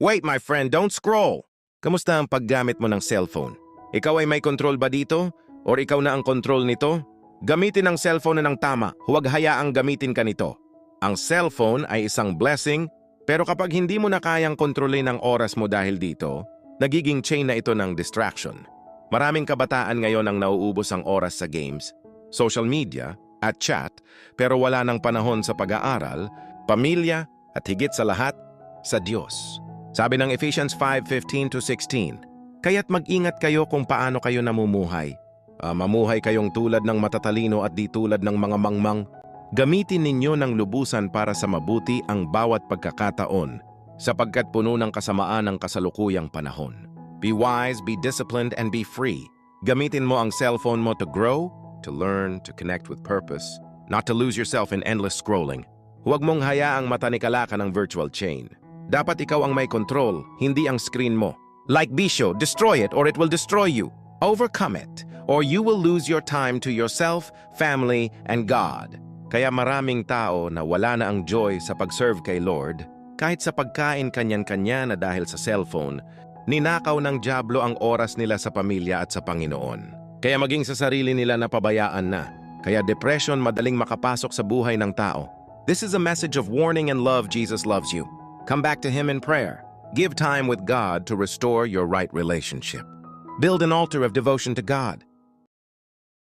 Wait, my friend, don't scroll! Kamusta ang paggamit mo ng cellphone? Ikaw ay may control ba dito? Or ikaw na ang control nito? Gamitin ang cellphone na ng tama, huwag hayaang gamitin ka nito. Ang cellphone ay isang blessing, pero kapag hindi mo na kayang kontrolin ang oras mo dahil dito, nagiging chain na ito ng distraction. Maraming kabataan ngayon ang nauubos ang oras sa games, social media, at chat, pero wala nang panahon sa pag-aaral, pamilya, at higit sa lahat, sa Diyos. Sabi ng Ephesians 5:15-16, kaya't mag-ingat kayo kung paano kayo namumuhay. Mamuhay kayong tulad ng matatalino at di tulad ng mga mangmang. Gamitin ninyo ng lubusan para sa mabuti ang bawat pagkakataon, sapagkat puno ng kasamaan ang kasalukuyang panahon. Be wise, be disciplined, and be free. Gamitin mo ang cellphone mo to grow, to learn, to connect with purpose, not to lose yourself in endless scrolling. Huwag mong hayaang matanikala ka ng virtual chain. Dapat ikaw ang may control, hindi ang screen mo. Like Bisho, destroy it or it will destroy you. Overcome it, or you will lose your time to yourself, family, and God. Kaya maraming tao na wala na ang joy sa pag-serve kay Lord, kahit sa pagkain kanyan-kanya na dahil sa cellphone, ninakaw ng dyablo ang oras nila sa pamilya at sa Panginoon. Kaya maging sa sarili nila napabayaan na. Kaya depression madaling makapasok sa buhay ng tao. This is a message of warning and love. Jesus loves you. Come back to Him in prayer. Give time with God to restore your right relationship. Build an altar of devotion to God.